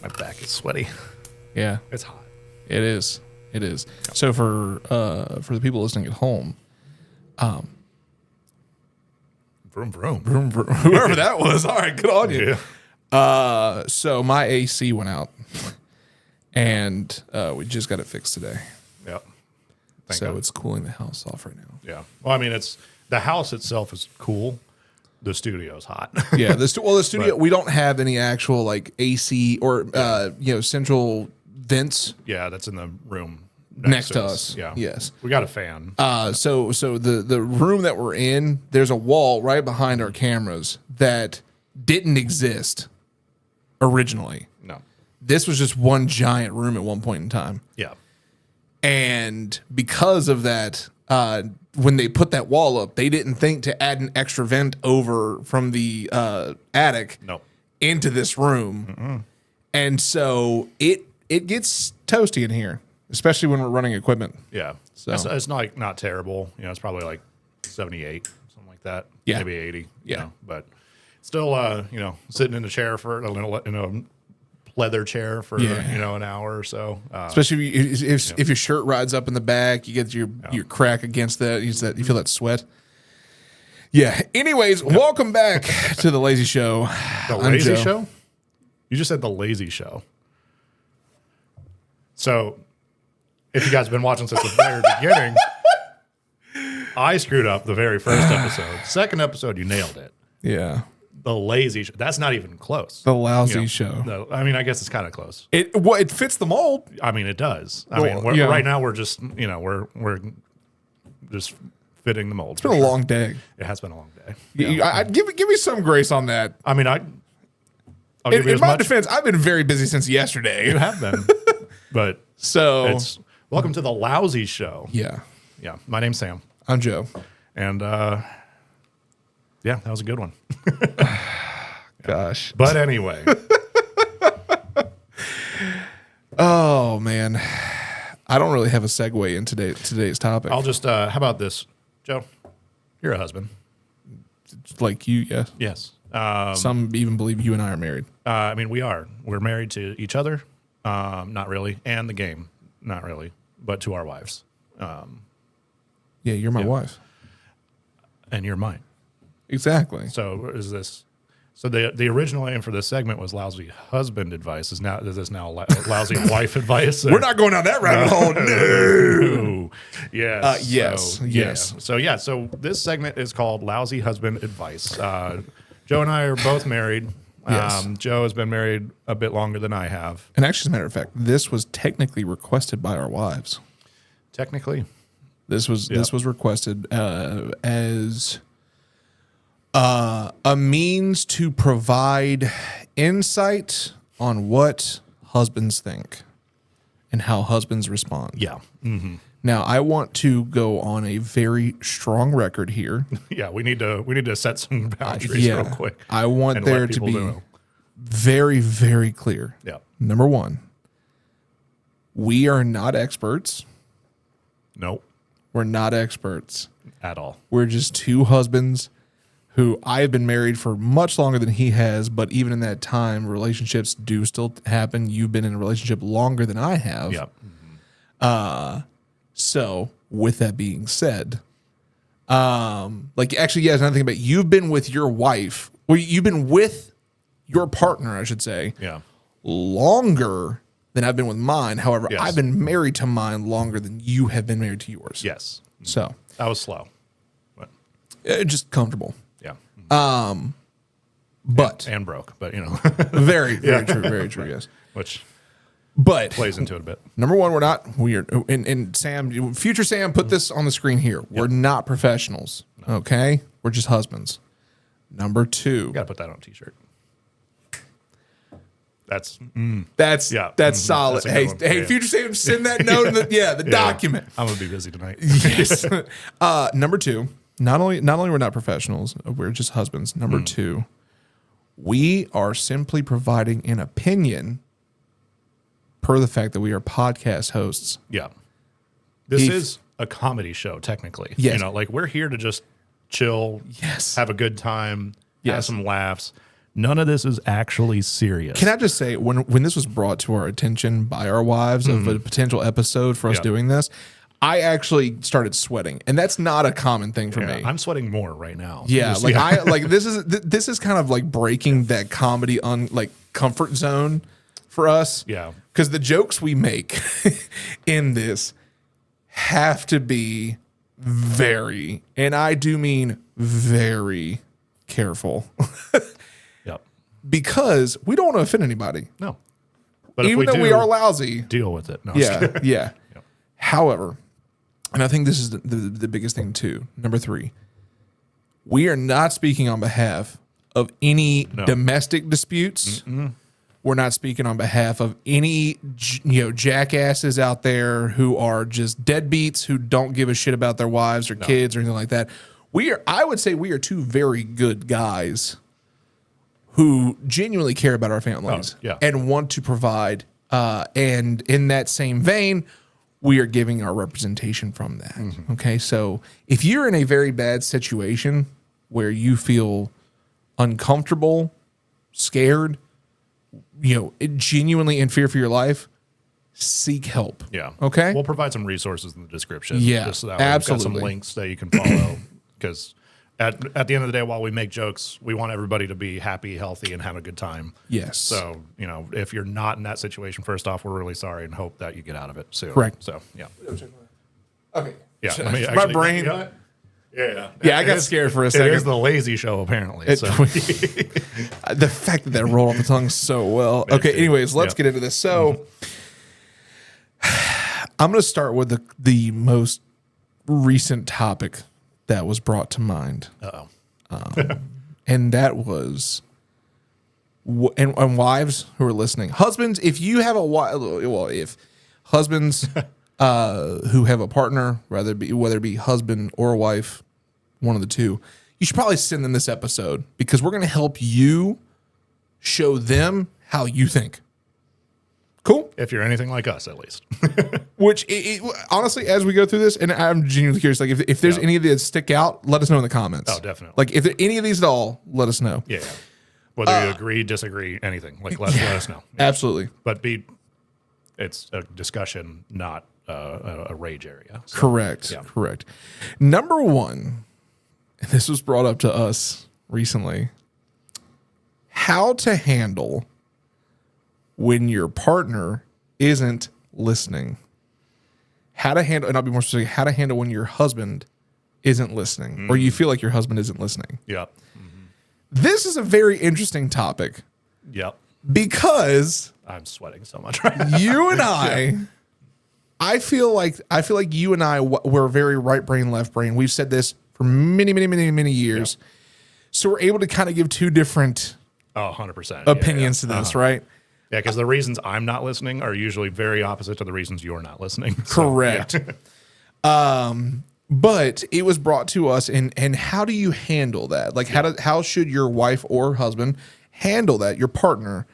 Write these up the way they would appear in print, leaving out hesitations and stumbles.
My back is sweaty. Yeah, It's hot. it is. It is. So for the people listening at home, Vroom, vroom. whoever that was, all right, good on you. Yeah. So my AC went out, and we just got it fixed today. Yep. So it's cooling the house off right now. Yeah. Well, I mean, the house itself is cool. The studio's hot. Yeah. The studio, we don't have any actual like AC or central vents Yeah, that's in the room next to us. Yeah. Yes. We got a fan. So the room that we're in, there's a wall right behind our cameras that didn't exist originally. No. This was just one giant room at one point in time. Yeah. And because of that, when they put that wall up, they didn't think to add an extra vent over from the attic No. into this room. And so it gets toasty in here, especially when we're running equipment. Yeah. So- It's not terrible. It's probably like 78, something like that. Yeah. Maybe 80. Yeah. But still, sitting in a chair in a leather chair for an hour or so. Especially if your shirt rides up in the back, you get your crack against that. You feel that sweat. Yeah. Anyways, welcome back to the Lazy Show. The I'm Lazy Joe. Show? You just said the Lazy Show. So, if you guys have been watching since the very beginning, I screwed up the very first episode. Second episode, you nailed it. Yeah. The Lazy Show. That's not even close. The Lousy Show. No, I mean, I guess it's kind of close. It fits the mold. I mean, it does. Well, Right now we're just, we're just fitting the mold. It's been a long day. It has been a long day. Give me some grace on that. I mean, I'll give you In as my much. defense, I've been very busy since yesterday. You have been, but So welcome to the Lousy Show. yeah, Yeah, my name's Sam, I'm Joe. and that was a good one. Gosh. But anyway, Oh man, I don't really have a segue in today's topic. I'll just how about this, Joe? You're a husband. Like you, yes. Yes. Some even believe you and I are married. I mean, we are. We're married to each other. Not really, and the game, not really, but to our wives. Yeah, you're my wife. And you're mine. Exactly. So is this? So the original aim for this segment was lousy husband advice. Is this now lousy wife advice? We're not going down that rabbit hole. No. Yes. Yes. So this segment is called Lousy Husband Advice. Joe and I are both married. Yes. Joe has been married a bit longer than I have. And actually, as a matter of fact, this was technically requested by our wives. Technically. This was requested as a means to provide insight on what husbands think and how husbands respond. Yeah. Mm-hmm. Now, I want to go on a very strong record here. Yeah, we need to set some boundaries real quick. I want and there let to people be know. very, very clear. Yeah. Number one, we are not experts. Nope. We're not experts. At all. We're just two husbands who I've been married for much longer than he has, but even in that time, relationships do still happen. You've been in a relationship longer than I have. Yeah. So with that being said, actually, yeah, another thing about you've been with your wife, or you've been with your partner, I should say, Yeah. longer than I've been with mine. However, Yes. I've been married to mine longer than you have been married to yours. Yes. So That was slow. But just comfortable. yeah. But And broke, but very true, very true, yes. which But plays into it a bit. number one, we're not weird. And Sam, future Sam, put this on the screen here. We're not professionals. Okay, we're just husbands. Number two, You gotta put that on a t-shirt. That's that's Yeah. solid. That's a good one. Hey, Yeah. future Sam, send that note in the document. I'm gonna be busy tonight. Yes. Number two, not only we're not professionals, we're just husbands. Number two, we are simply providing an opinion per the fact that we are podcast hosts. Yeah. This If- is a comedy show, technically. Yes. We're here to just chill, Yes. have a good time, have Yes. some laughs, None of this is actually serious. Can I just say, when this was brought to our attention by our wives of a potential episode for us doing this, I actually started sweating, and that's not a common thing for me. I'm sweating more right now. Yeah, this is kind of like breaking that comedy comfort zone for us. Yeah, because the jokes we make in this have to be very, and I do mean very, careful. Yep. Because we don't want to offend anybody. No. But even though we are lousy, deal with it. No, yeah. Yep. However, and I think this is the biggest thing too. Number 3, we are not speaking on behalf of any domestic disputes. We're not speaking on behalf of any jackasses out there who are just deadbeats who don't give a shit about their wives or kids or anything like that. I would say we are 2 very good guys who genuinely care about our families and want to provide. And in that same vein, we are giving our representation from that. Okay. So if you're in a very bad situation where you feel uncomfortable, scared, genuinely in fear for your life, seek help. Yeah. Okay. We'll provide some resources in the description. Yeah. Just so that absolutely. We've got some links that you can follow because at the end of the day, while we make jokes, we want everybody to be happy, healthy, and have a good time. Yes. So, if you're not in that situation, first off, we're really sorry and hope that you get out of it soon. Correct. So, yeah. Okay. Yeah. My brain. Yeah, I got scared for a second. It is the lazy show, apparently. So. The fact that rolled off the tongue so well. Okay, anyways, let's get into this. So, I'm going to start with the most recent topic that was brought to mind. And that was, and wives who are listening, husbands, if you have if husbands who have a partner, whether it be husband or wife, one of the two, you should probably send them this episode because we're going to help you show them how you think. Cool. If you're anything like us, at least. Which, honestly, as we go through this, and I'm genuinely curious, like if there's any of these that stick out, let us know in the comments. Oh, definitely. Like if there any of these at all, let us know. Yeah. Whether you agree, disagree, anything, like let us know. Yeah. Absolutely. But it's a discussion, not a rage area. So, Correct. yeah. Correct. Number 1, and this was brought up to us recently, how to handle when your partner isn't listening. How to handle, and I'll be more specific, how to handle when your husband isn't listening or you feel like your husband isn't listening. Yep. This is a very interesting topic. Yep. Because I'm sweating so much right now. you and I feel like you and I we're very right brain, left brain. We've said this for many, many, many, many years. Yep. So we're able to kind of give 2 different 100% opinions to this, right? Yeah, because the reasons I'm not listening are usually very opposite to the reasons you're not listening. Correct. So, yeah. But it was brought to us, and how do you handle that? Like, how should your wife or husband handle that? Your partner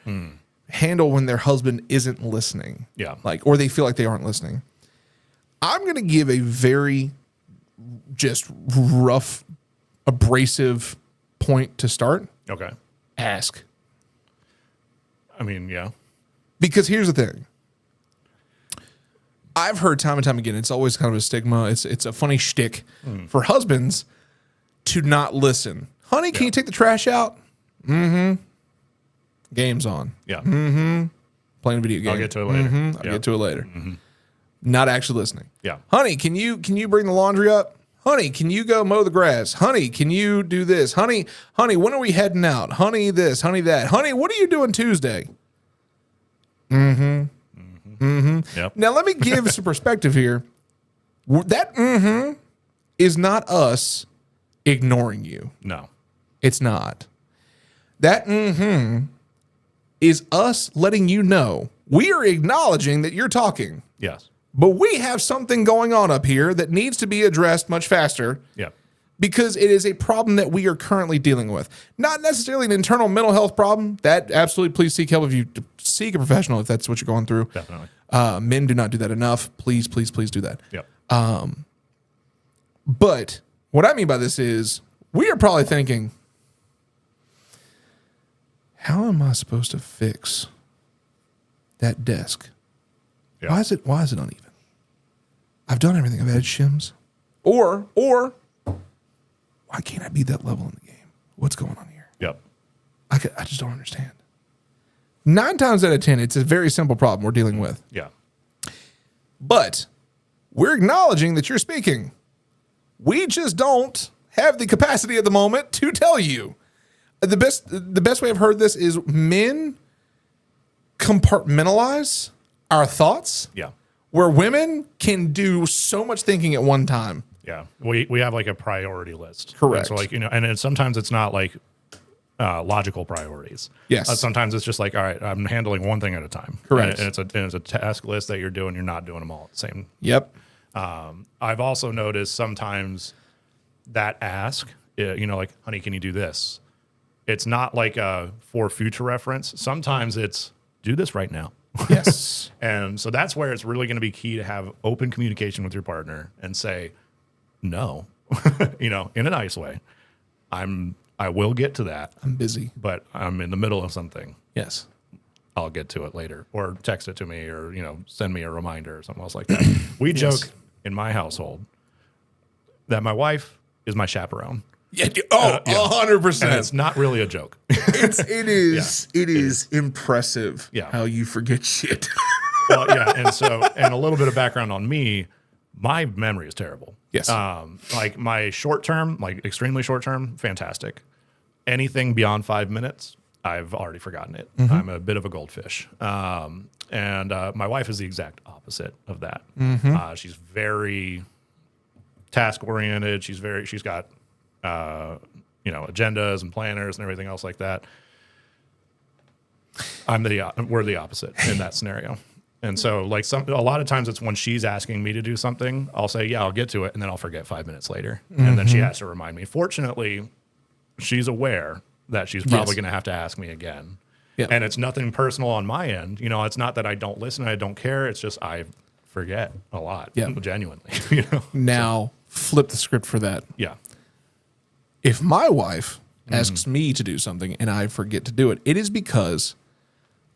handle when their husband isn't listening? Yeah, or they feel like they aren't listening. I'm going to give a very just rough, abrasive point to start. Okay. Ask. I mean, yeah. Because here's the thing. I've heard time and time again, it's always kind of a stigma. It's a funny shtick for husbands to not listen. Honey, can you take the trash out? Game's on. Yeah. Playing a video game. I'll get to it later. I'll get to it later. Not actually listening. Yeah. Honey, can you bring the laundry up? Honey, can you go mow the grass? Honey, can you do this? Honey, when are we heading out? Honey, this, honey, that. Honey, what are you doing Tuesday? Yep. Now, let me give some perspective here. That is not us ignoring you. No. It's not. That is us letting you know we are acknowledging that you're talking. Yes. But we have something going on up here that needs to be addressed much faster. Yeah. Because it is a problem that we are currently dealing with. Not necessarily an internal mental health problem. That absolutely, please seek help if you seek a professional if that's what you're going through. Definitely. Men do not do that enough. Please, please, please do that. Yep. But what I mean by this is we are probably thinking, how am I supposed to fix that desk? Yeah. Why is it uneven? I've done everything. I've added shims. Or why can't I be that level in the game? What's going on here? Yep. I just don't understand. 9 times out of 10, it's a very simple problem we're dealing with. Yeah. But we're acknowledging that you're speaking. We just don't have the capacity at the moment to tell you. The best way I've heard this is men compartmentalize our thoughts. Yeah. Where women can do so much thinking at one time. Yeah. We have like a priority list. Correct. And so like, and sometimes it's not like logical priorities. Yes. Sometimes it's just like, all right, I'm handling one thing at a time. Correct. And it's a task list that you're doing. You're not doing them all at the same. Yep. I've also noticed sometimes that ask, like, honey, can you do this? It's not like for future reference. Sometimes it's do this right now. Yes. And so that's where it's really going to be key to have open communication with your partner and say, no, in a nice way. I will get to that. I'm busy. But I'm in the middle of something. Yes. I'll get to it later, or text it to me, or, send me a reminder or something else like that. We joke in my household that my wife is my chaperone. Yeah. 100%. And it's not really a joke. It is impressive how you forget shit. Well, yeah. And a little bit of background on me, my memory is terrible. Yes. Like my short term, like extremely short term, fantastic. Anything beyond 5 minutes, I've already forgotten it. Mm-hmm. I'm a bit of a goldfish. And my wife is the exact opposite of that. Mm-hmm. She's very task oriented. She's got, agendas and planners and everything else like that. We're the opposite in that scenario. And so like a lot of times it's when she's asking me to do something, I'll say, yeah, I'll get to it. And then I'll forget 5 minutes later. And then she has to remind me. Fortunately, she's aware that she's probably going to have to ask me again. Yeah. And it's nothing personal on my end. It's not that I don't listen, I don't care. It's just I forget a lot, genuinely. Now, flip the script for that. Yeah. If my wife asks me to do something and I forget to do it, it is because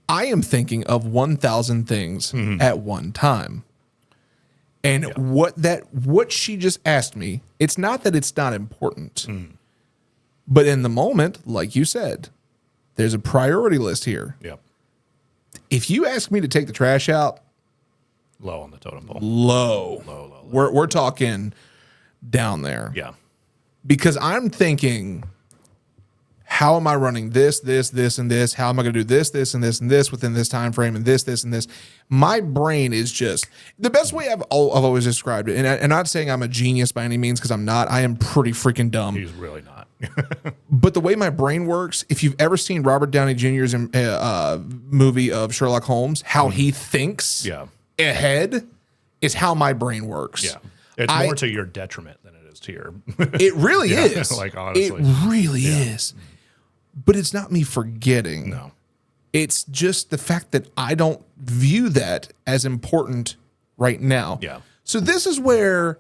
I am thinking of 1,000 things at one time. And what she just asked me, it's not that it's not important. But in the moment, like you said, there's a priority list here. Yep. If you ask me to take the trash out, Low on the totem pole. Low. We're talking down there. Yeah. Because I'm thinking, how am I running this, and this? How am I going to do this, and this within this time frame, and this, and this? My brain is just the best way I've always described it. And I'm not saying I'm a genius by any means, because I'm not. I am pretty freaking dumb. He's really not. But the way my brain works, if you've ever seen Robert Downey Jr.'s movie of Sherlock Holmes, how he thinks ahead is how my brain works. Yeah. It's more to your detriment than it is to your. It really is. Like, honestly. It really is. But it's not me forgetting. No. It's just the fact that I don't view that as important right now. Yeah. So this is where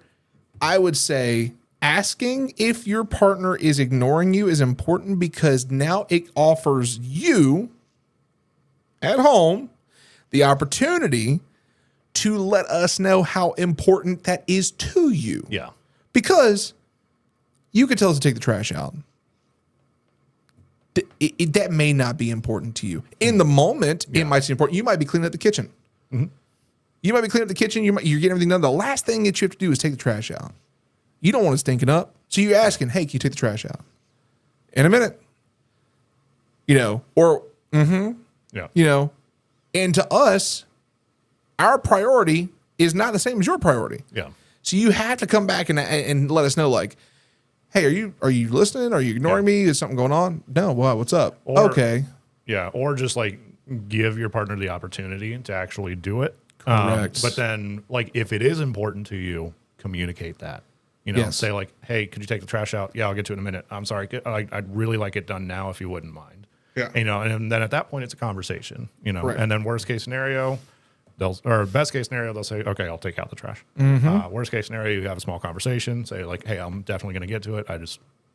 I would say asking if your partner is ignoring you is important, because now it offers you at home the opportunity to let us know how important that is to you. Yeah. Because you could tell us to take the trash out. That may not be important to you. In the moment, it might seem important. You might be cleaning up the kitchen. You might be cleaning up the kitchen. You're getting everything done. The last thing that you have to do is take the trash out. You don't want it stinking up. So you're asking, hey, can you take the trash out? In a minute. Yeah. And to us, our priority is not the same as your priority. Yeah. So you have to come back and let us know, like, hey, are you listening? Are you ignoring me? Is something going on? No. What's up? Okay. Yeah. Or just like give your partner the opportunity to actually do it. Correct. But then, like, if it is important to you, communicate that. Say like, hey, could you take the trash out? Yeah, I'll get to it in a minute. I'm sorry. I'd really like it done now if you wouldn't mind. Yeah. And then at that point, it's a conversation, Right. And then worst case scenario, best case scenario, they'll say, okay, I'll take out the trash. Worst case scenario, you have a small conversation, say like, hey, I'm definitely going to get to it.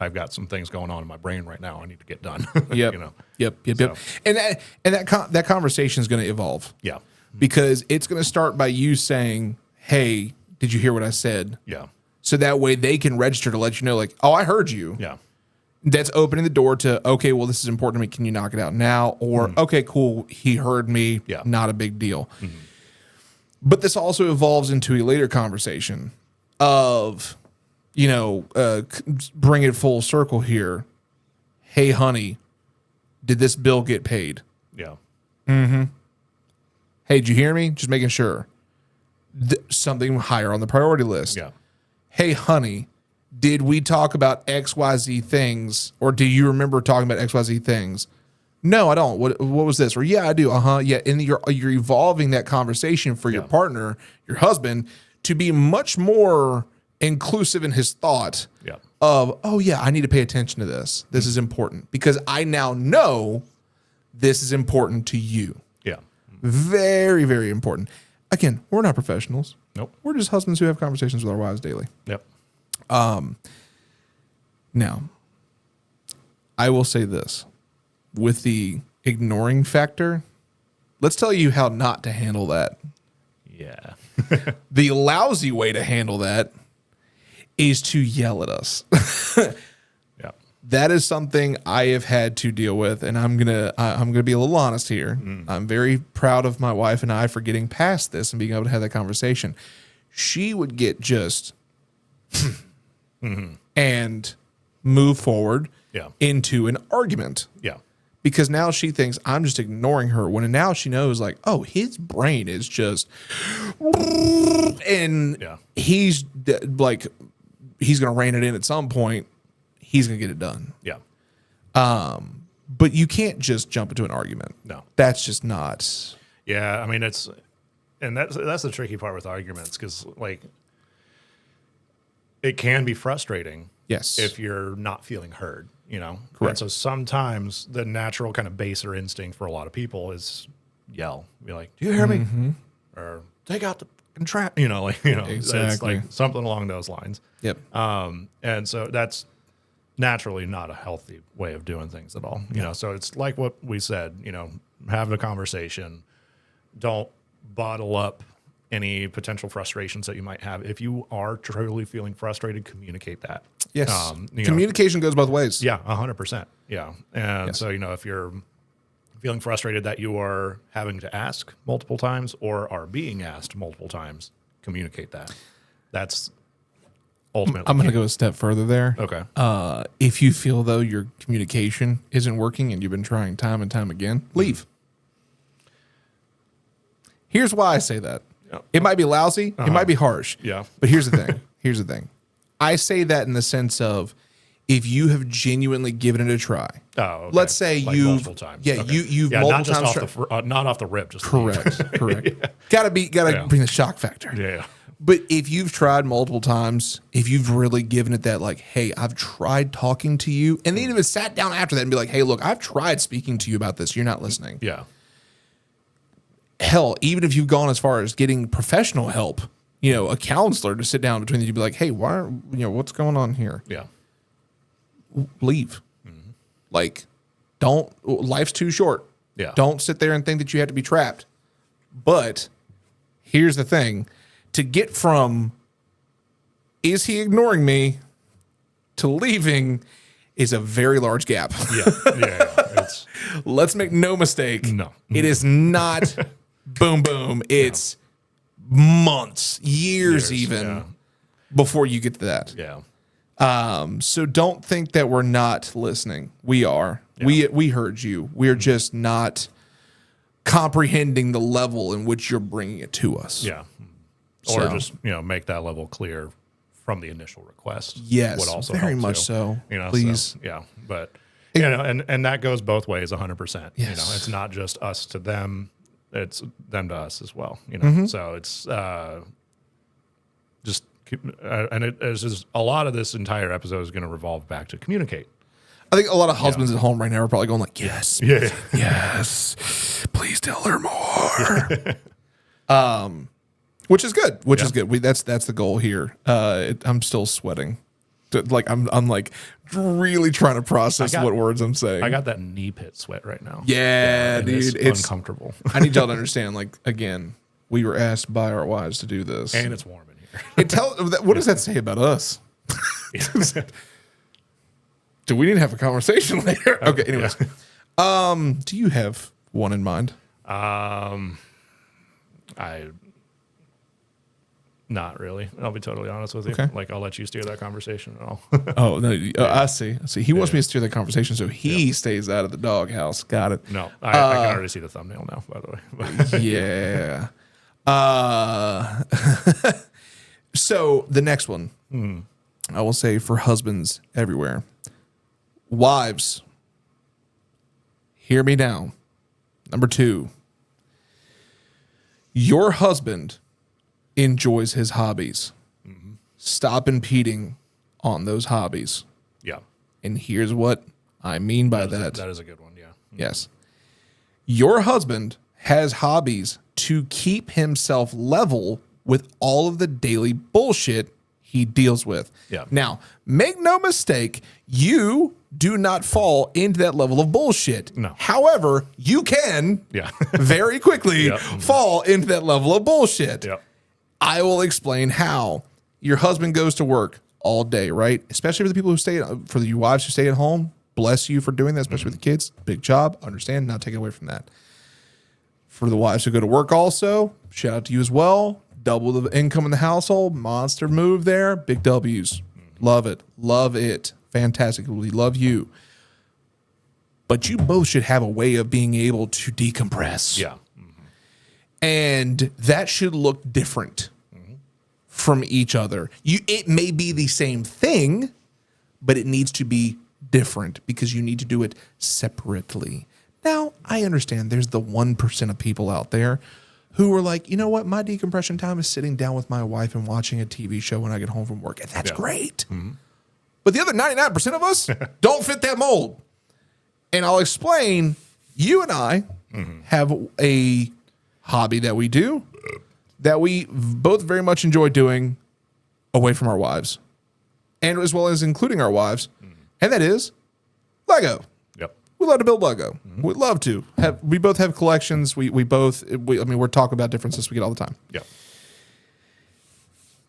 I've got some things going on in my brain right now I need to get done. Yep. You know? Yep. So- And that conversation is going to evolve. Yeah. Because it's going to start by you saying, "Hey, did you hear what I said?" Yeah. So that way they can register to let you know, like, "Oh, I heard you." Yeah. That's opening the door to, "Okay, well, this is important to me. Can you knock it out now?" Or, "Okay, cool. He heard me. Yeah. Not a big deal." But this also evolves into a later conversation of, bring it full circle here. "Hey, honey, did this bill get paid?" Yeah. "Hey, did you hear me?" Just making sure. Something higher on the priority list. Yeah. "Hey, honey, did we talk about XYZ things, or do you remember talking about XYZ things?" "No, I don't. What was this?" Or, "Yeah, I do." Yeah. And you're evolving that conversation for your partner, your husband, to be much more inclusive in his thought Yeah. of, "Oh yeah, I need to pay attention to this. This is important because I now know this is important to you." Yeah. Very, very important. Again, we're not professionals. Nope. We're just husbands who have conversations with our wives daily. Yep. Now, I will say this. With the ignoring factor, let's tell you how not to handle that. Yeah. The lousy way to handle that is to yell at us. Yeah. That is something I have had to deal with, and I'm gonna be a little honest here. I'm very proud of my wife and I for getting past this and being able to have that conversation. She would get just and move forward Yeah. into an argument Yeah. because now she thinks I'm just ignoring her. When now she knows, like, oh, his brain is just, and Yeah. he's like, he's gonna rein it in at some point. He's gonna get it done. Yeah. But you can't just jump into an argument. No. That's just not. Yeah. I mean, that's the tricky part with arguments because, like, it can be frustrating. Yes. If you're not feeling heard, Correct. And so sometimes the natural kind of baser instinct for a lot of people is yell, be like, "Do you hear me?" Or take out the trap, It's Exactly. like something along those lines. Yep. And so that's naturally not a healthy way of doing things at all. So it's like what we said, having a conversation, don't bottle up any potential frustrations that you might have. If you are truly feeling frustrated, communicate that. Yes. You know, Communication goes both ways. yeah, 100%. Yeah. And Yes. so, if you're feeling frustrated that you are having to ask multiple times or are being asked multiple times, communicate that. That's ultimately. I'm going to go a step further there. Okay. If you feel though your communication isn't working and you've been trying time and time again, leave. Here's why I say that. It might be lousy. It might be harsh. Yeah. But here's the thing. Here's the thing. I say that in the sense of if you have genuinely given it a try. Oh, okay. Let's say Like you've multiple times. Yeah, Okay. you've not multiple just times. not off the rip. Just Correct. Gotta Yeah. bring the shock factor. Yeah. But if you've tried multiple times, if you've really given it that, like, hey, I've tried talking to you, and then even sat down after that and be like, hey, look, I've tried speaking to you about this. You're not listening. Yeah. Hell, even if you've gone as far as getting professional help, a counselor to sit down between you, be like, hey, what's going on here? Yeah. Leave. Like, life's too short. Yeah. Don't sit there and think that you have to be trapped. But here's the thing. To get from, is he ignoring me, to leaving is a very large gap. Yeah. It's Let's make no mistake. No. It is not boom, boom. It's months, years even Yeah. before you get to that. Yeah. So don't think that we're not listening. We are. Yeah. We heard you. We're just not comprehending the level in which you're bringing it to us. Yeah. Or So- just, make that level clear from the initial request. Yes, would also very help much too. so. So, Please. yeah. But, and that goes both ways 100%. Yes. It's not just us to them. It's them to us as well. So it's just, it's just a lot of this entire episode is going to revolve back to communicate. I think a lot of husbands at home right now are probably going like, yes, Yeah. yes, please tell her more. Which is good. Which is good. That's the goal here. I'm still sweating. Like I'm like really trying to process what words I'm saying. I got that knee pit sweat right now. Yeah, dude, it's uncomfortable. I need y'all to understand. Like again, we were asked by our wives to do this, And it's warm in here. What does that say about us? Do we need to have a conversation later? Okay. Anyways, do you have one in mind? Not really. I'll be totally honest with you. Okay. Like I'll let you steer that conversation and all. Oh no, I see. He wants me to steer the conversation, so he stays out of the doghouse. Got it. No, I can already see the thumbnail now. By the way. Yeah. So the next one, I will say for husbands everywhere, wives, hear me now. Number 2, your husband enjoys his hobbies. Stop impeding on those hobbies. Yeah. And here's what I mean by that. That is a good one. Yeah. Yes. Your husband has hobbies to keep himself level with all of the daily bullshit he deals with. Yeah. Now, make no mistake, you do not fall into that level of bullshit. No. However, you can very quickly fall into that level of bullshit. Yep. I will explain how. Your husband goes to work all day, right? Especially for the people who for the wives who stay at home. Bless you for doing that, especially with the kids. Big job. Understand. Not take it away from that. For the wives who go to work also, shout out to you as well. Double the income in the household. Monster move there. Big W's. Love it. Love it. Fantastic. We love you. But you both should have a way of being able to decompress. Yeah. And that should look different from each other. It may be the same thing, but it needs to be different because you need to do it separately. Now, I understand there's the 1% of people out there who are like, you know what? My decompression time is sitting down with my wife and watching a TV show when I get home from work. And that's great. But the other 99% of us don't fit that mold. And I'll explain, you and I have a hobby that we do that we both very much enjoy doing away from our wives, and as well as including our wives, and that is Lego. Yep. We love to build Lego. We love to. We both have collections. I mean, we're talking about differences we get all the time. Yep.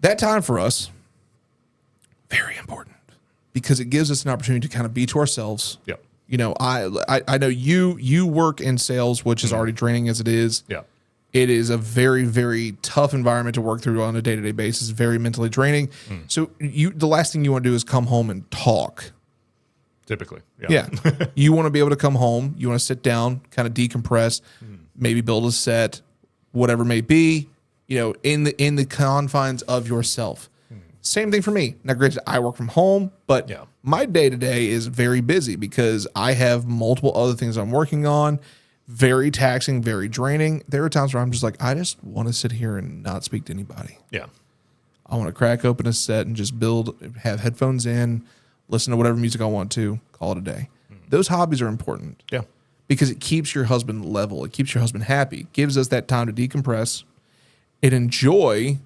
That time for us, very important, because it gives us an opportunity to kind of be to ourselves. Yep. You know, I know you work in sales, which is already draining as it is. Yeah. It is a very, very tough environment to work through on a day-to-day basis, very mentally draining. So the last thing you want to do is come home and talk. Typically. Yeah. You want to be able to come home. You want to sit down, kind of decompress, maybe build a set, whatever it may be, you know, in the confines of yourself. Same thing for me. Now, granted, I work from home, but my day-to-day is very busy because I have multiple other things I'm working on. Very taxing, very draining. There are times where I'm just like, I just want to sit here and not speak to anybody. Yeah. I want to crack open a set and just build, have headphones in, listen to whatever music I want to, call it a day. Those hobbies are important. Yeah. Because it keeps your husband level. It keeps your husband happy. Gives us that time to decompress and enjoy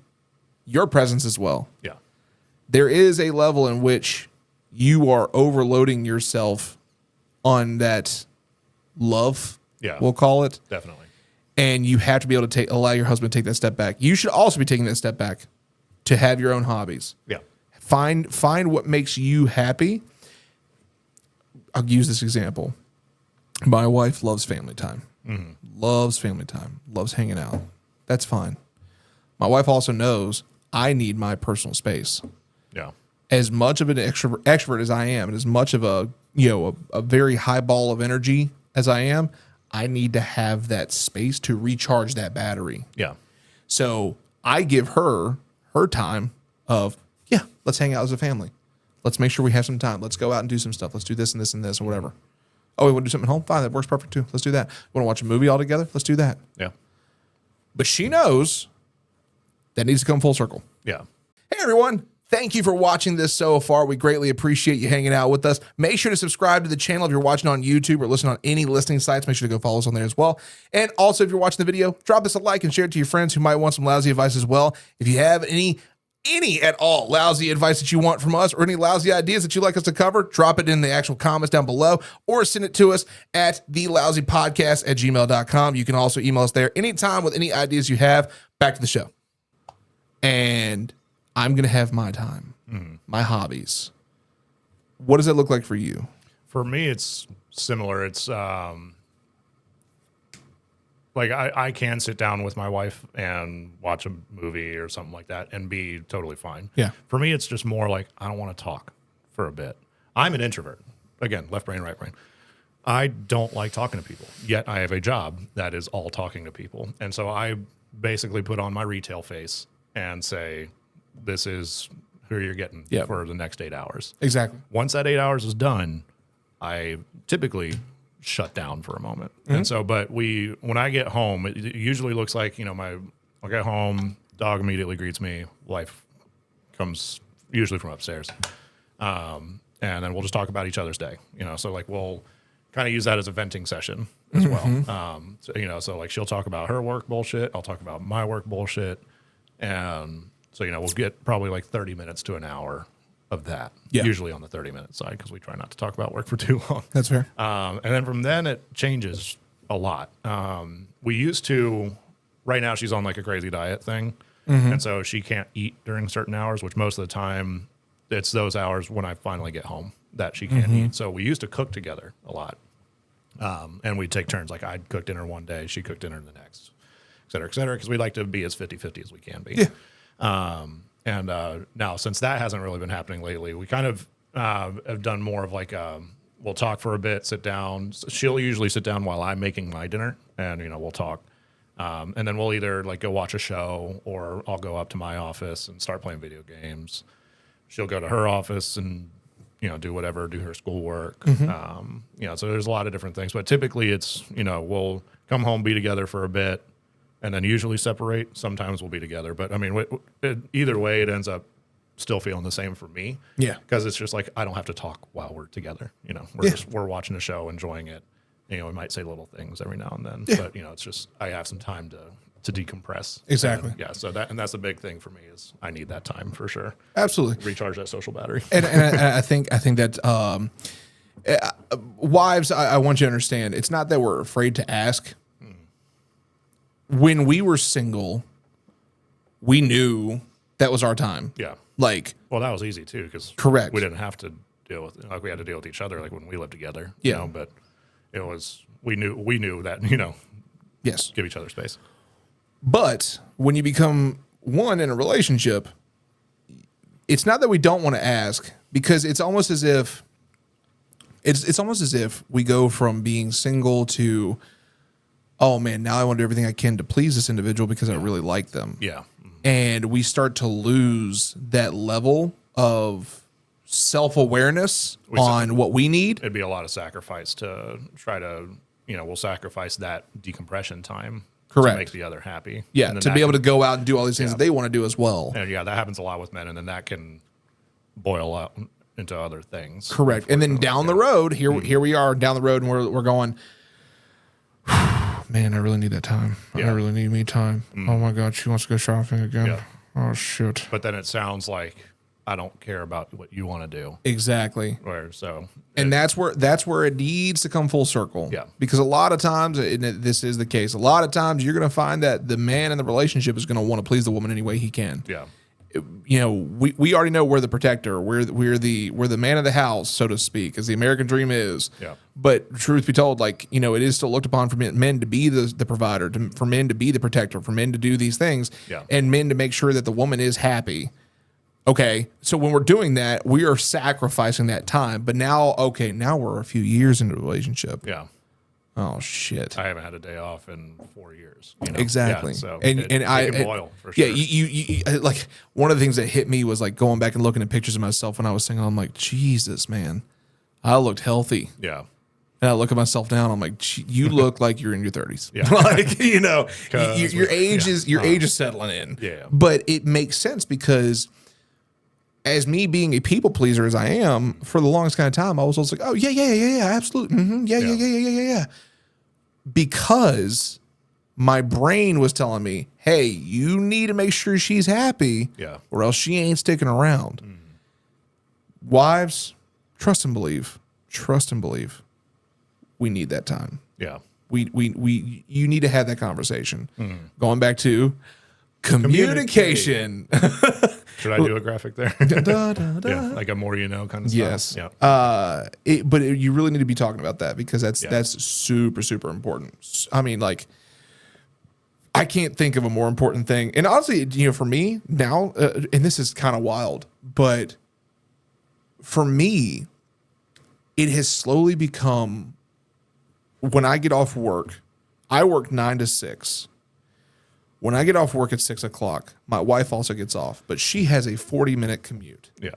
your presence as well. Yeah. There is a level in which you are overloading yourself on that love. Yeah. We'll call it. Definitely. And you have to be able to allow your husband to take that step back. You should also be taking that step back to have your own hobbies. Yeah. Find what makes you happy. I'll use this example. My wife loves family time. Loves family time. Loves hanging out. That's fine. My wife also knows I need my personal space. Yeah. As much of an extrovert as I am, and as much of a very high ball of energy as I am, I need to have that space to recharge that battery. Yeah. So I give her time of, let's hang out as a family. Let's make sure we have some time. Let's go out and do some stuff. Let's do this and this and this or whatever. Oh, we want to do something at home? Fine, that works perfect too. Let's do that. Want to watch a movie all together? Let's do that. Yeah. But she knows that needs to come full circle. Yeah. Hey, everyone. Thank you for watching this so far. We greatly appreciate you hanging out with us. Make sure to subscribe to the channel if you're watching on YouTube or listening on any listening sites. Make sure to go follow us on there as well. And also, if you're watching the video, drop us a like and share it to your friends who might want some lousy advice as well. If you have any any at all lousy advice that you want from us or any lousy ideas that you'd like us to cover, drop it in the actual comments down below or send it to us at thelousypodcast@gmail.com. You can also email us there anytime with any ideas you have. Back to the show. And I'm going to have my time, my hobbies. What does it look like for you? For me, it's similar. It's like I can sit down with my wife and watch a movie or something like that and be totally fine. Yeah. For me, it's just more like I don't want to talk for a bit. I'm an introvert. Again, left brain, right brain. I don't like talking to people, yet I have a job that is all talking to people. And so I basically put on my retail face and say, this is who you're getting for the next 8 hours. Exactly. Once that 8 hours is done, I typically shut down for a moment. And so, but when I get home, it usually looks like, I'll get home, dog immediately greets me, wife comes usually from upstairs. And then we'll just talk about each other's day, so like we'll kind of use that as a venting session as well. So like she'll talk about her work bullshit. I'll talk about my work bullshit. And so, we'll get probably like 30 minutes to an hour of that, usually on the 30-minute side, because we try not to talk about work for too long. That's fair. And then from then it changes a lot. We used to, right now she's on like a crazy diet thing. And so she can't eat during certain hours, which most of the time it's those hours when I finally get home that she can't eat. So we used to cook together a lot. And we'd take turns. Like I'd cook dinner one day, she cooked dinner the next, et cetera, because we like to be as 50-50 as we can be. Yeah. And now, since that hasn't really been happening lately, we kind of have done more of like we'll talk for a bit, sit down. She'll usually sit down while I'm making my dinner, and we'll talk. And then we'll either like go watch a show, or I'll go up to my office and start playing video games. She'll go to her office and do whatever, do her schoolwork. So there's a lot of different things, but typically it's we'll come home, be together for a bit, and then usually separate. Sometimes we'll be together. But, I mean, either way, it ends up still feeling the same for me. Yeah. Because it's just like I don't have to talk while we're together. We're watching a show, enjoying it. We might say little things every now and then. Yeah. But, it's just I have some time to decompress. Exactly. And, so that's a big thing for me is I need that time for sure. Absolutely. Recharge that social battery. And I think that wives, I want you to understand, it's not that we're afraid to ask. When we were single, we knew that was our time. Yeah. Well, that was easy too, because correct, we didn't have to deal with it. Like we had to deal with each other, like when we lived together. Yeah. But it was we knew that yes, give each other space. But when you become one in a relationship, it's not that we don't want to ask, because it's almost as if we go from being single to, oh man, now I want to do everything I can to please this individual because I really like them. Yeah. And we start to lose that level of self-awareness on what we need. It'd be a lot of sacrifice to try to, we'll sacrifice that decompression time. Correct. To make the other happy. Yeah. To be able to go out and do all these things that they want to do as well. And that happens a lot with men. And then that can boil out into other things. Correct. And then down the road, here we are down the road, and we're going, man, I really need that time. I really need me time. Oh my God, she wants to go shopping again. Yeah. Oh shit. But then it sounds like I don't care about what you want to do. Exactly. And that's where it needs to come full circle. Yeah. Because a lot of times, and this is the case, a lot of times you're going to find that the man in the relationship is going to want to please the woman any way he can. Yeah. We already know we're the protector. We're the man of the house, so to speak, as the American dream is. Yeah. But truth be told, it is still looked upon for men to be the provider, for men to be the protector, for men to do these things, and men to make sure that the woman is happy. Okay, so when we're doing that, we are sacrificing that time. But now we're a few years into the relationship. Yeah. Oh shit! I haven't had a day off in 4 years. Exactly. Yeah, so and it can boil for sure. Yeah, you like one of the things that hit me was like going back and looking at pictures of myself when I was single. I'm like, Jesus, man, I looked healthy. Yeah. And I look at myself now, and I'm like, you look like you're in your 30s. Yeah. Your age is settling in. Yeah. But it makes sense because, as me being a people pleaser as I am, for the longest kind of time, I was always like, oh, yeah, absolutely. Mm-hmm. Yeah. Because my brain was telling me, hey, you need to make sure she's happy Yeah. or else she ain't sticking around. Wives, trust and believe. Trust and believe. We need that time. Yeah. You need to have that conversation. Going back to communication. Should I do a graphic there? Yeah, like a more you know kind of Yes. stuff. Yeah. But you really need to be talking about that because that's super, super important. I mean, like, I can't think of a more important thing. And honestly, for me now, and this is kind of wild, but for me, it has slowly become when I get off work, I work 9 to 6. When I get off work at 6 o'clock, my wife also gets off, but she has a 40-minute commute Yeah.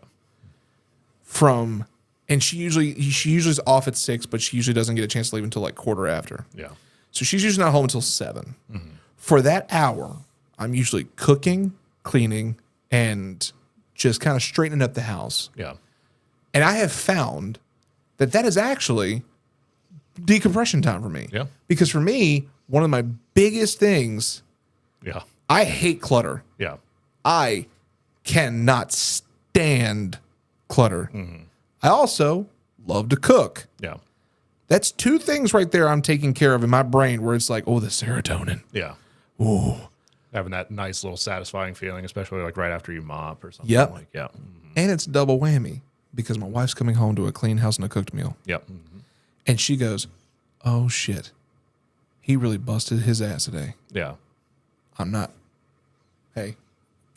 and she usually is off at 6, but she usually doesn't get a chance to leave until like quarter after. Yeah. So she's usually not home until 7. For that hour, I'm usually cooking, cleaning, and just kind of straightening up the house. Yeah. And I have found that is actually decompression time for me. Yeah. Because for me, one of my biggest things, Yeah. I hate clutter. Yeah. I cannot stand clutter. I also love to cook. Yeah. That's 2 things right there I'm taking care of in my brain where it's like, oh, the serotonin. Yeah. Ooh. Having that nice little satisfying feeling, especially like right after you mop or something. Yep. Like, yeah. And it's double whammy because my wife's coming home to a clean house and a cooked meal. Yep. And she goes, oh, shit. He really busted his ass today. Yeah. I'm not. Hey,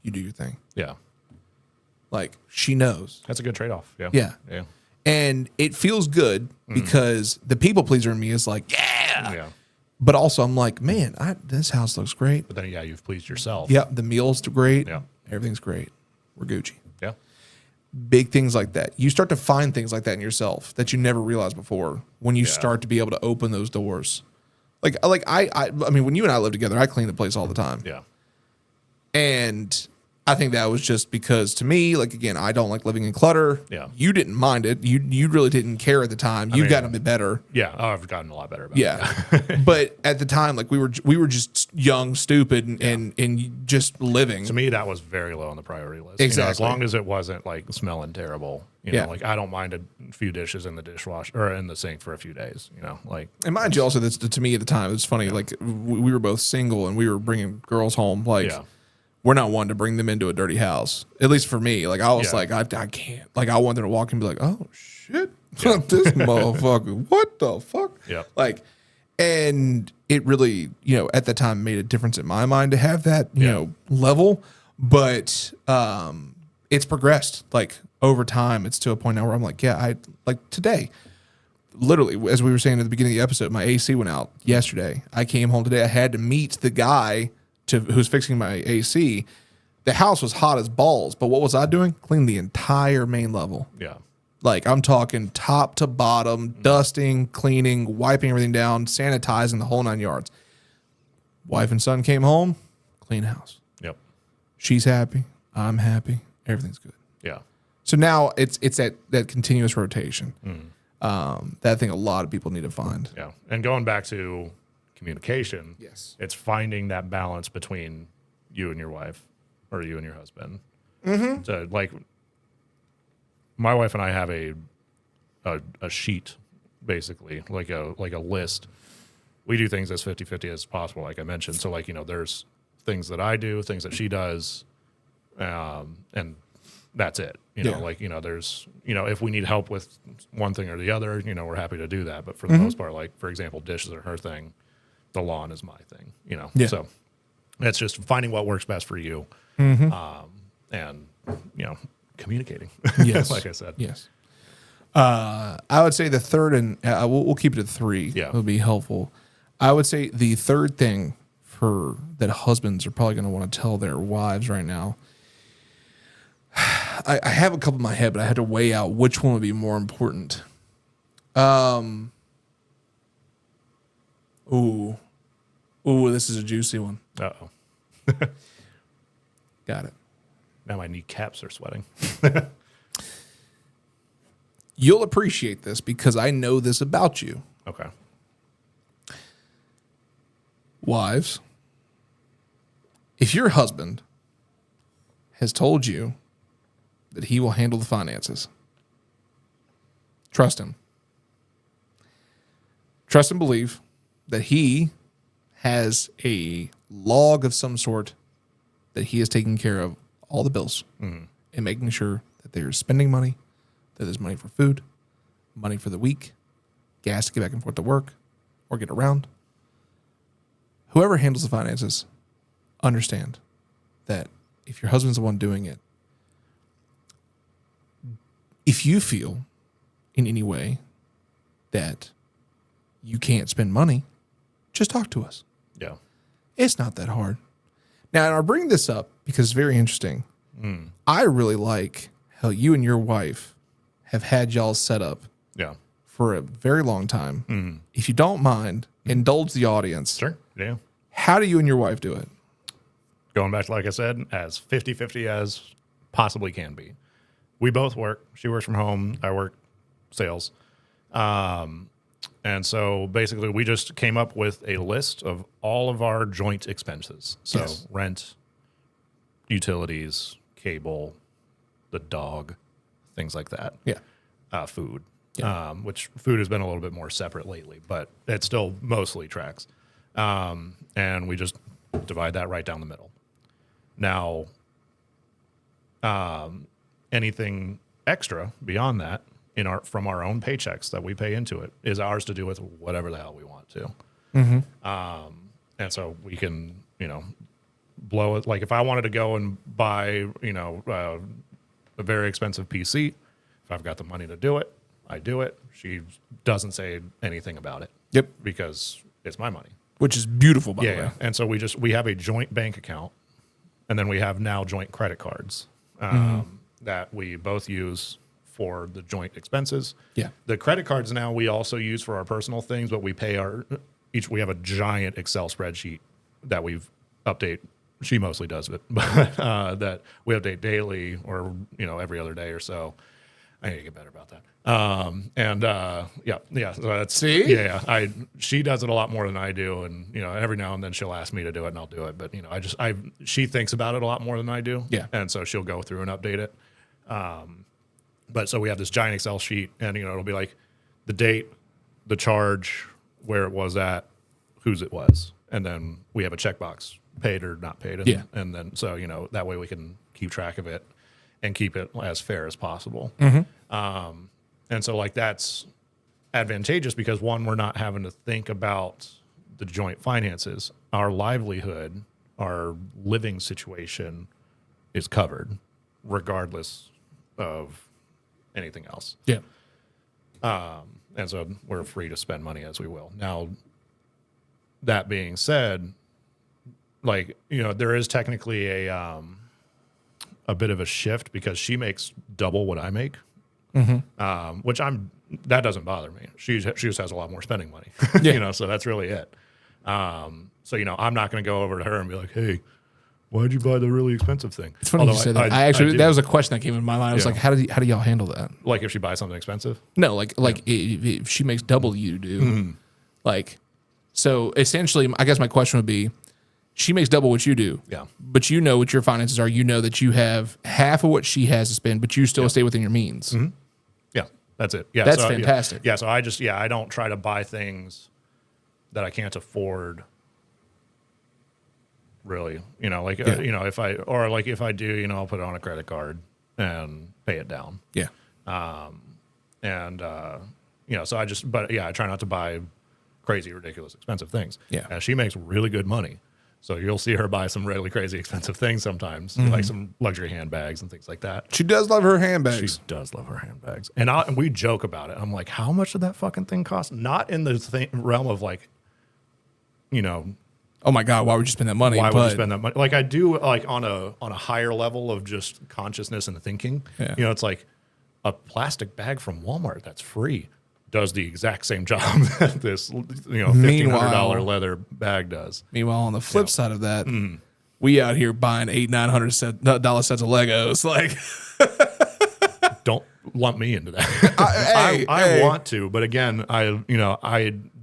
you do your thing. Yeah. Like, she knows. That's a good trade-off. Yeah. Yeah. Yeah. And it feels good because the people pleaser in me is like, yeah. Yeah. But also I'm like, man, this house looks great. But then, yeah, you've pleased yourself. Yep. The meal's great. Yeah. Everything's great. We're Gucci. Yeah. Big things like that. You start to find things like that in yourself that you never realized before when you Yeah. start to be able to open those doors. Like I mean, when you and I live together, I clean the place all the time. Yeah. And I think that was just because to me, like, again, I don't like living in clutter. Yeah. You didn't mind it. You really didn't care at the time. You've gotten a bit better. Yeah. Oh, I've gotten a lot better about Yeah. it. But at the time, like we were just young, stupid, and just living. To me, that was very low on the priority list. Exactly. As long as it wasn't like smelling terrible. Yeah. Like I don't mind a few dishes in the dishwasher or in the sink for a few days. Like. And mind you, also, that's to me at the time, it's funny. Like we were both single, and we were bringing girls home. Like we're not one to bring them into a dirty house. At least for me. Like I was like, I can't. Like I want them to walk in and be like, oh shit, this motherfucker, what the fuck? Yeah. Like, and it really, at the time made a difference in my mind to have that, level. But it's progressed. Like over time, it's to a point now where I'm like, yeah, I like today. Literally, as we were saying at the beginning of the episode, my AC went out yesterday. I came home today. I had to meet the guy who's fixing my AC. The house was hot as balls, but what was I doing? Cleaned the entire main level. Yeah. Like I'm talking top to bottom, dusting, cleaning, wiping everything down, sanitizing the whole 9 yards. Wife and son came home, clean house. Yep. She's happy. I'm happy. Everything's good. Yeah. So now it's that continuous rotation. That I think a lot of people need to find. Yeah. And going back to communication, Yes. it's finding that balance between you and your wife or you and your husband. So like my wife and I have a sheet, basically, like a list. We do things as 50-50 as possible, like I mentioned. So like, there's things that I do, things that she does, and that's it. There's, if we need help with one thing or the other, we're happy to do that. But for the most part, like, for example, dishes are her thing. The lawn is my thing, Yeah. So it's just finding what works best for you. And, communicating, Yes. like I said. Yes. I would say the third, and we'll keep it at 3. Yeah. It would be helpful. I would say the third thing that husbands are probably going to want to tell their wives right now. I have a couple in my head, but I had to weigh out which one would be more important. Ooh, this is a juicy one. Uh-oh. Got it. Now my kneecaps are sweating. You'll appreciate this because I know this about you. Okay. Wives, if your husband has told you that he will handle the finances, trust him. Trust and believe that he has a log of some sort that he is taking care of all the bills and making sure that there's spending money, that there's money for food, money for the week, gas to get back and forth to work or get around. Whoever handles the finances, understand that if your husband's the one doing it, if you feel in any way that you can't spend money, just talk to us. Yeah. It's not that hard. Now, and I'll bring this up because it's very interesting. I really like how you and your wife have had y'all set up Yeah. for a very long time. If you don't mind, indulge the audience. Sure. Yeah. How do you and your wife do it? Going back to, like I said, as 50-50 as possibly can be. We both work. She works from home. I work sales. And so basically we just came up with a list of all of our joint expenses. So Yes. rent, utilities, cable, the dog, things like that. Yeah. Food, Yeah. which food has been a little bit more separate lately, but it still mostly tracks. And we just divide that right down the middle. Now, anything extra beyond that from our own paychecks that we pay into it is ours to do with whatever the hell we want to. And so we can, blow it. Like if I wanted to go and buy, a very expensive PC, if I've got the money to do it, I do it. She doesn't say anything about it. Yep. Because it's my money. Which is beautiful, by the way. Yeah. And so we have a joint bank account, and then we have now joint credit cards that we both use for the joint expenses. Yeah. The credit cards now we also use for our personal things, but we pay we have a giant Excel spreadsheet that we've update. She mostly does it, but that we update daily or, every other day or so. I need to get better about that. So that's, See? yeah. She does it a lot more than I do, and every now and then she'll ask me to do it, and I'll do it. But she thinks about it a lot more than I do. Yeah. And so she'll go through and update it. But so we have this giant Excel sheet, and it'll be like the date, the charge, where it was at, whose it was, and then we have a checkbox, paid or not paid. Yeah. And then so that way we can keep track of it and keep it as fair as possible. And so like that's advantageous because one, we're not having to think about the joint finances. Our livelihood, our living situation is covered regardless of anything else. Yeah. And so we're free to spend money as we will. Now, that being said, like, there is technically a bit of a shift because she makes double what I make, which that doesn't bother me. She just has a lot more spending money, Yeah. So that's really it. So, I'm not going to go over to her and be like, hey, why'd you buy the really expensive thing? It's funny you said that. I actually, that was a question that came in my mind. I was Yeah. like, how do y'all handle that? Like if she buys something expensive? No, if she makes double you do, so essentially, I guess my question would be, she makes double what you do. Yeah. But you know what your finances are. You know that you have half of what she has to spend, but you still stay within your means. Yeah, that's it. Yeah, That's fantastic. Yeah, so I don't try to buy things that I can't afford. Really, if I do, I'll put it on a credit card and pay it down. Yeah. So I try not to buy crazy, ridiculous, expensive things. Yeah. She makes really good money. So you'll see her buy some really crazy, expensive things sometimes, like some luxury handbags and things like that. She does love her handbags. She does love her handbags. And we joke about it. I'm like, how much did that fucking thing cost? Not in the realm of like, Oh my God, why would you spend that money? why would you spend that money? Like I do like on a higher level of just consciousness and thinking. Yeah. It's like a plastic bag from Walmart that's free does the exact same job that this $1,500 leather bag does. Meanwhile, on the flip side of that, we out here buying $800-900 sets of Legos. Like, Don't lump me into that. I want to, but again, I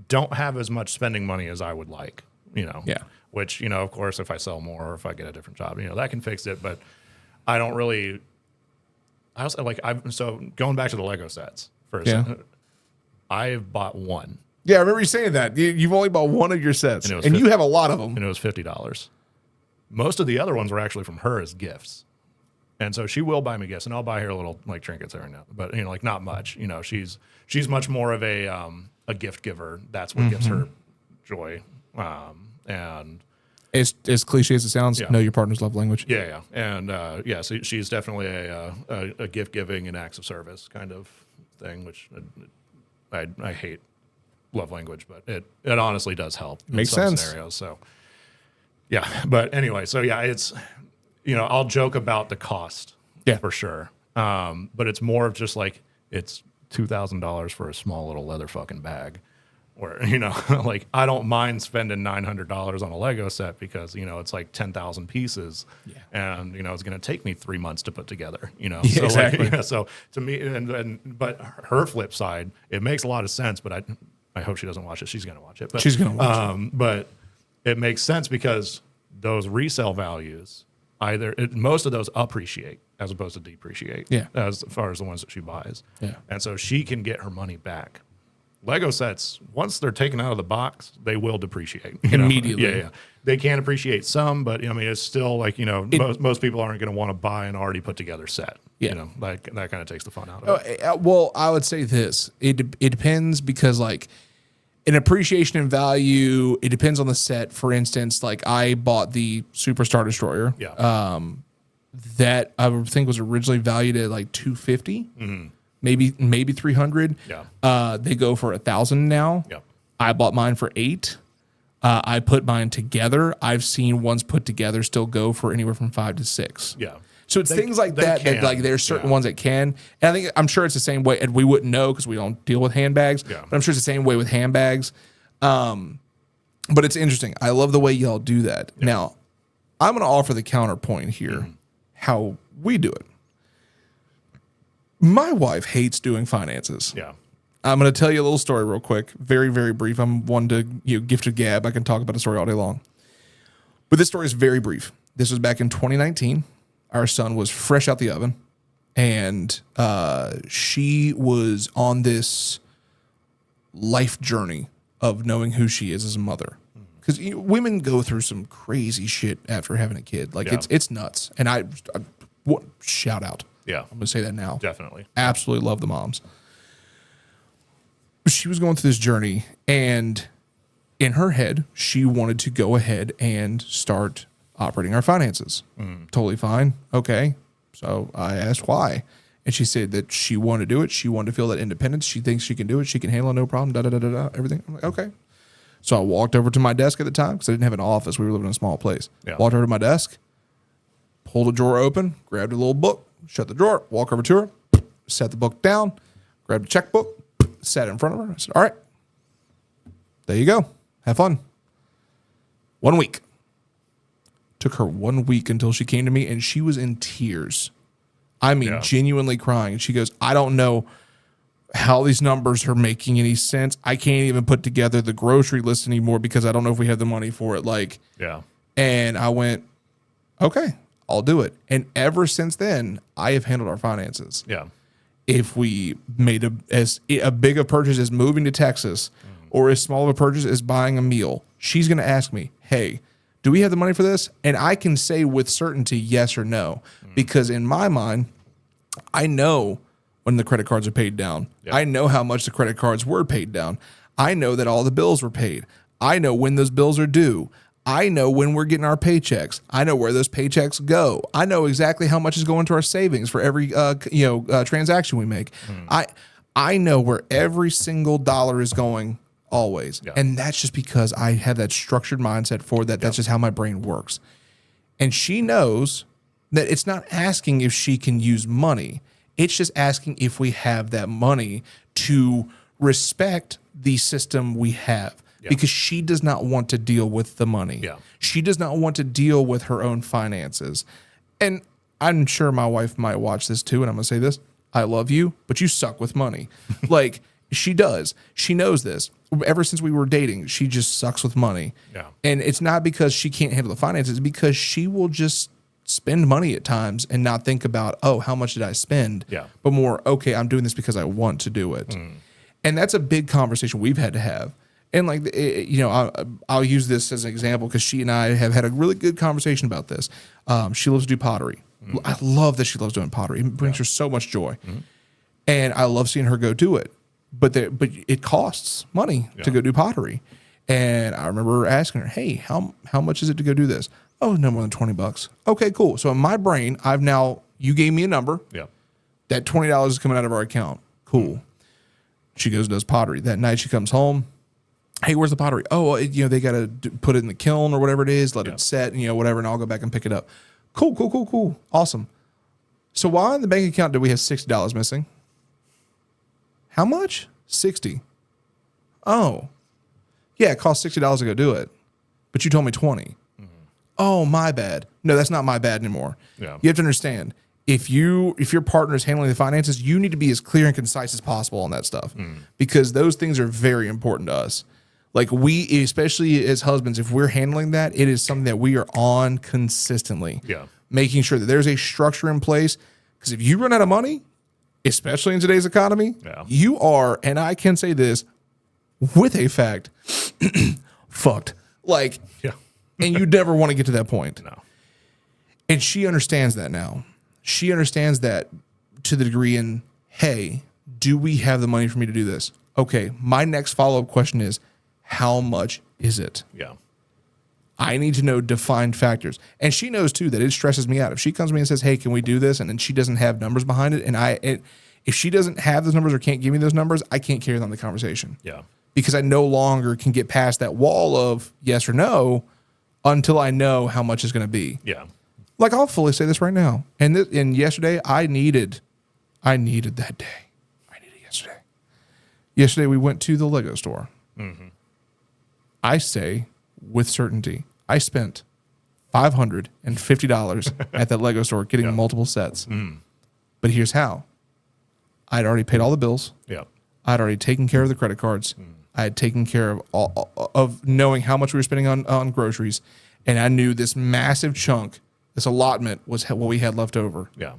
don't have as much spending money as I would like. Yeah. which, of course, if I sell more or if I get a different job, that can fix it. But I don't really, I also so going back to the Lego sets for a second, I've bought one. Yeah, I remember you saying that. You've only bought one of your sets, and you have a lot of them. And it was $50. Most of the other ones were actually from her as gifts. And so she will buy me gifts, and I'll buy her little trinkets every now. But not much. She's much more of a gift giver. That's what gives her joy. And as cliche as it sounds, know your partner's love language. Yeah, and so she's definitely a gift giving and acts of service kind of thing, which I hate love language, but it honestly does help. Makes in some sense. Scenarios. So yeah, but anyway, so yeah, it's I'll joke about the cost, for sure, but it's more of just like it's $2,000 for a small little leather fucking bag. Or, I don't mind spending $900 on a Lego set because, it's like 10,000 pieces. Yeah. And, it's going to take me 3 months to put together, Yeah, so exactly. So to me, but her flip side, it makes a lot of sense, but I hope she doesn't watch it. She's going to watch it. But, she's going to watch it. But it makes sense because those resale values, most of those appreciate as opposed to depreciate. Yeah. As far as the ones that she buys. Yeah. And so she can get her money back. Lego sets, once they're taken out of the box, they will depreciate immediately. Yeah. They can appreciate some, but it's still like most people aren't going to want to buy an already put together set. Yeah, that kind of takes the fun out of it. Well, I would say this: it depends because like an appreciation in value, it depends on the set. For instance, like I bought the Superstar Destroyer. Yeah. That I would think was originally valued at like $250. Mm-hmm. Maybe 300. Yeah. They go for 1,000 now. Yeah. I bought mine for 8. I put mine together. I've seen ones put together still go for anywhere from 5 to 6. Yeah. So it's things like that like there's certain ones that can. And I'm sure it's the same way, and we wouldn't know because we don't deal with handbags. Yeah. But I'm sure it's the same way with handbags. But it's interesting. I love the way y'all do that. Yeah. Now, I'm going to offer the counterpoint here, how we do it. My wife hates doing finances. Yeah. I'm going to tell you a little story real quick. Very, very brief. I'm one to gift a gab. I can talk about a story all day long. But this story is very brief. This was back in 2019. Our son was fresh out the oven. And she was on this life journey of knowing who she is as a mother. Because women go through some crazy shit after having a kid. Like, it's nuts. And I shout out. Yeah. I'm going to say that now. Definitely. Absolutely love the moms. She was going through this journey, and in her head, she wanted to go ahead and start operating our finances. Totally fine. Okay. So I asked why. And she said that she wanted to do it. She wanted to feel that independence. She thinks she can do it. She can handle it, no problem, everything. I'm like, okay. So I walked over to my desk at the time because I didn't have an office. We were living in a small place. Yeah. Walked over to my desk, pulled a drawer open, grabbed a little book, shut the drawer, walk over to her, set the book down, grabbed a checkbook, sat in front of her. I said, all right, there you go. Have fun. 1 week. Took her 1 week until she came to me, and she was in tears. I mean, genuinely crying. And she goes, I don't know how these numbers are making any sense. I can't even put together the grocery list anymore because I don't know if we have the money for it. And I went, okay, I'll do it. And ever since then, I have handled our finances. Yeah. If we made as big a purchase as moving to Texas or as small of a purchase as buying a meal, she's going to ask me, hey, do we have the money for this? And I can say with certainty yes or no, because in my mind, I know when the credit cards are paid down. Yep. I know how much the credit cards were paid down. I know that all the bills were paid. I know when those bills are due. I know when we're getting our paychecks. I know where those paychecks go. I know exactly how much is going to our savings for every transaction we make. I know where every single dollar is going always. Yeah. And that's just because I have that structured mindset for that. That's just how my brain works. And she knows that it's not asking if she can use money. It's just asking if we have that money to respect the system we have. Yeah. Because she does not want to deal with the money. Yeah. She does not want to deal with her own finances. And I'm sure my wife might watch this too, and I'm going to say this. I love you, but you suck with money. Like, She does. She knows this. Ever since we were dating, she just sucks with money. Yeah. And it's not because she can't handle the finances, it's because she will just spend money at times and not think about, oh, how much did I spend? Yeah. But more, okay, I'm doing this because I want to do it. And that's a big conversation we've had to have. And like, I'll use this as an example because she and I have had a really good conversation about this. She loves to do pottery. I love that she loves doing pottery. It brings her so much joy. And I love seeing her go do it. But it costs money to go do pottery. And I remember asking her, hey, how much is it to go do this? Oh, no more than $20. Okay, cool. So in my brain, you gave me a number. Yeah. That $20 is coming out of our account. Cool. She goes and does pottery. That night she comes home. Hey, where's the pottery? Oh, they got to put it in the kiln or whatever it is, let it set, whatever, and I'll go back and pick it up. Cool. Awesome. So why in the bank account do we have $60 missing? How much? 60. Oh. Yeah, it cost $60 to go do it. But you told me 20. Oh, my bad. No, that's not my bad anymore. Yeah. You have to understand, if your partner is handling the finances, you need to be as clear and concise as possible on that stuff. Because those things are very important to us. Like we, especially as husbands, if we're handling that, it is something that we are on consistently. Yeah. Making sure that there's a structure in place. Because if you run out of money, especially in today's economy, you are, and I can say this with a fact, fucked. Like, and you never want to get to that point. No. And she understands that now. She understands that to the degree in, hey, do we have the money for me to do this? Okay, my next follow-up question is, how much is it? Yeah. I need to know defined factors. And she knows too that it stresses me out. If she comes to me and says, hey, can we do this? And then she doesn't have numbers behind it. And if she doesn't have those numbers or can't give me those numbers, I can't carry on the conversation. Yeah. Because I no longer can get past that wall of yes or no until I know how much it's going to be. Yeah. Like I'll fully say this right now. And yesterday I needed that day. I needed yesterday. Yesterday we went to the Lego store. I say with certainty, I spent $550 at that Lego store getting multiple sets. But here's how. I'd already paid all the bills. Yeah. I'd already taken care of the credit cards. I had taken care of all of knowing how much we were spending on groceries. And I knew this massive chunk, this allotment was what we had left over. Yeah.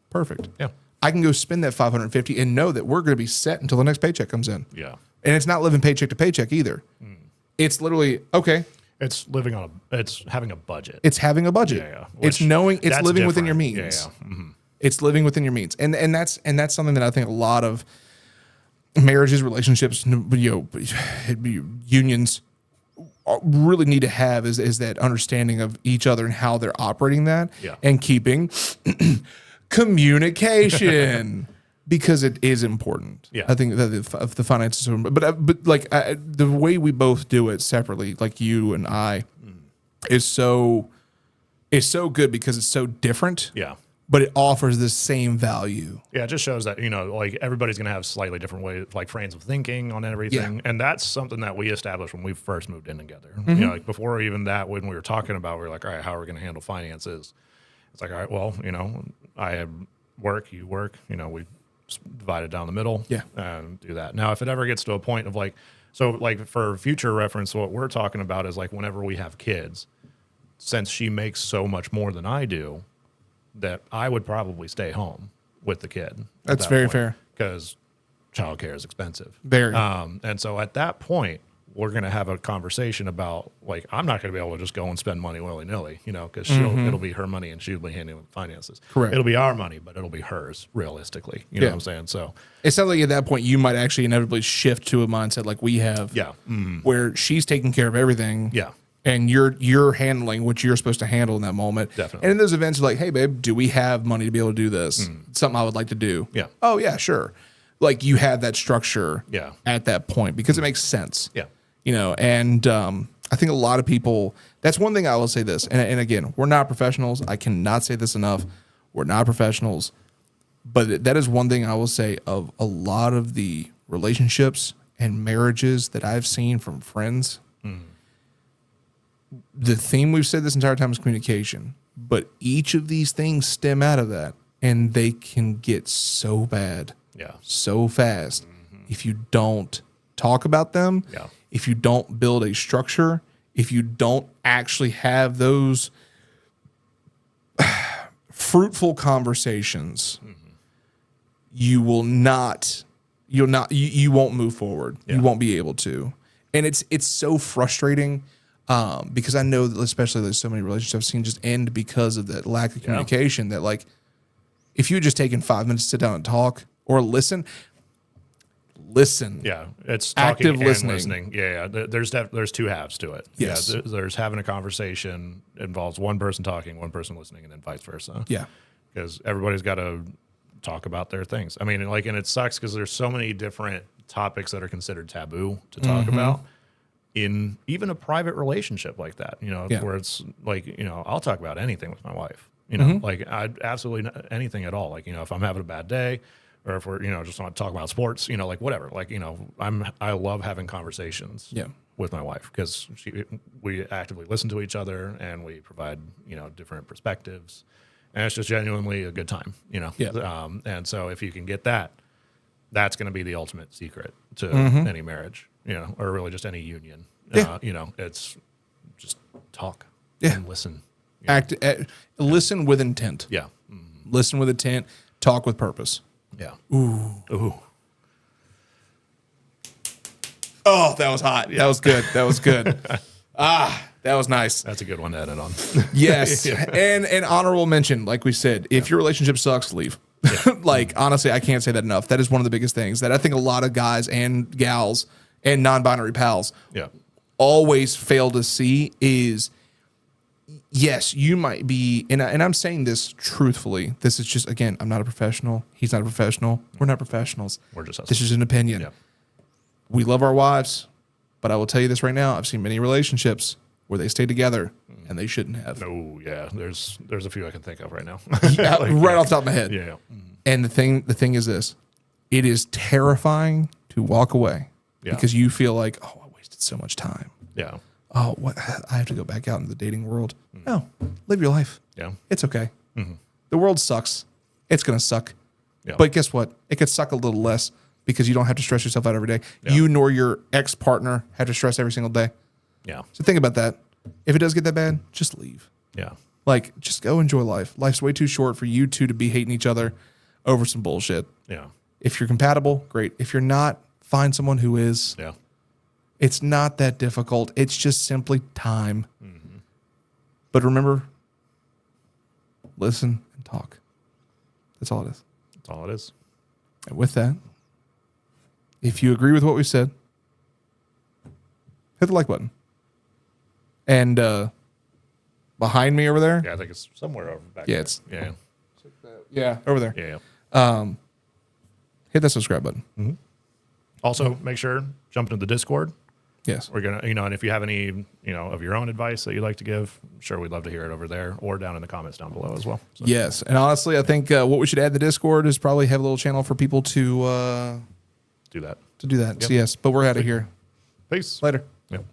Perfect. Yeah. I can go spend that $550 and know that we're going to be set until the next paycheck comes in. Yeah. And it's not living paycheck to paycheck either. It's literally, okay. It's it's having a budget. It's having a budget. Yeah. It's knowing, it's living within your different. means. Yeah. It's living within your means. And that's something that I think a lot of marriages, relationships, unions really need to have is that understanding of each other and how they're operating that and keeping communication. Because it is important. Yeah. I think that the finances are, but like the way we both do it separately, like you and I, is so good because it's so different. Yeah. But it offers the same value. Yeah, it just shows that, like everybody's going to have slightly different ways, like frames of thinking on everything. Yeah. And that's something that we established when we first moved in together. Like before even that, when we were talking about, we were like, all right, how are we going to handle finances? It's like, all right, well, I have work, you work, we divide it down the middle and do that. Now, if it ever gets to a point of like for future reference, what we're talking about is like whenever we have kids, since she makes so much more than I do, that I would probably stay home with the kid. That's very fair. Because childcare is expensive. Very. And so at that point, we're going to have a conversation about like, I'm not going to be able to just go and spend money willy-nilly, because it'll be her money and she'll be handling finances. Correct. It'll be our money, but it'll be hers realistically. You know what I'm saying? So it sounds like at that point you might actually inevitably shift to a mindset like we have. Yeah. Where she's taking care of everything. Yeah. And you're handling what you're supposed to handle in that moment. Definitely. And in those events, you're like, hey, babe, do we have money to be able to do this? It's something I would like to do. Yeah. Oh, yeah, sure. Like you have that structure at that point because it makes sense. Yeah. And I think a lot of people, that's one thing I will say this. And again, we're not professionals. I cannot say this enough. We're not professionals. But that is one thing I will say of a lot of the relationships and marriages that I've seen from friends. The theme we've said this entire time is communication, but each of these things stem out of that, and they can get so bad, so fast if you don't talk about them, Yeah. if you don't build a structure, if you don't actually have those fruitful conversations, you won't move forward. Yeah. You won't be able to. And it's so frustrating because I know that especially there's so many relationships I've seen just end because of that lack of communication that like if you had just taken 5 minutes to sit down and talk or listen. Yeah, it's Active talking and listening. listening. Yeah. There's two halves to it. Yes. Yeah, there's having a conversation involves one person talking, one person listening, and then vice versa. Yeah. Because everybody's got to talk about their things. I mean, like, and it sucks because there's so many different topics that are considered taboo to talk about in even a private relationship like that. You know, Yeah. where it's like, you know, I'll talk about anything with my wife. You know, like I'd absolutely anything at all. Like, you know, if I'm having a bad day, or if we're, you know, just want to talk about sports, you know, like whatever. Like, you know, I love having conversations with my wife because we actively listen to each other and we provide, you know, different perspectives. And it's just genuinely a good time, you know. Yeah. And so if you can get that, that's going to be the ultimate secret to any marriage, you know, or really just any union. Yeah. You know, it's just talk Yeah. and listen. You know? Listen with intent. Yeah. Listen with intent. Talk with purpose. Yeah. Ooh. Oh, that was hot. That was good. That was good. That was nice. That's a good one to edit on. Yes. And an honorable mention, like we said, if your relationship sucks, leave. Like, honestly, I can't say that enough. That is one of the biggest things that I think a lot of guys and gals and non-binary pals Yeah. always fail to see is, yes, you might be, and I'm saying this truthfully. This is just, again, I'm not a professional. He's not a professional. We're not professionals. We're just us. This is an opinion. Yeah. We love our wives, but I will tell you this right now. I've seen many relationships where they stay together and they shouldn't have. Oh yeah, there's a few I can think of right now. Yeah, right off the top of my head. Yeah. And the thing is this: it is terrifying to walk away because you feel like, oh, I wasted so much time. Yeah. Oh, what? I have to go back out into the dating world. No, live your life. Yeah. It's okay. The world sucks. It's gonna suck. Yeah. But guess what? It could suck a little less because you don't have to stress yourself out every day. Yeah. You nor your ex-partner have to stress every single day. Yeah. So think about that. If it does get that bad, just leave. Yeah. Like, just go enjoy life. Life's way too short for you two to be hating each other over some bullshit. Yeah. If you're compatible, great. If you're not, find someone who is. Yeah. It's not that difficult. It's just simply time. But remember, listen and talk. That's all it is. That's all it is. And with that, if you agree with what we said, hit the like button. And behind me over there, Yeah, I think it's somewhere over back. Yeah, there. it's- Yeah. over there, Yeah. hit that subscribe button. Also, make sure jump into the Discord. Yes. We're gonna, you know, and if you have any, you know, of your own advice that you'd like to give, I'm sure we'd love to hear it over there or down in the comments down below as well. So, Yes. And honestly, I think what we should add to the Discord is probably have a little channel for people to do that. do that. So yes, but we're out of here. Peace. Later.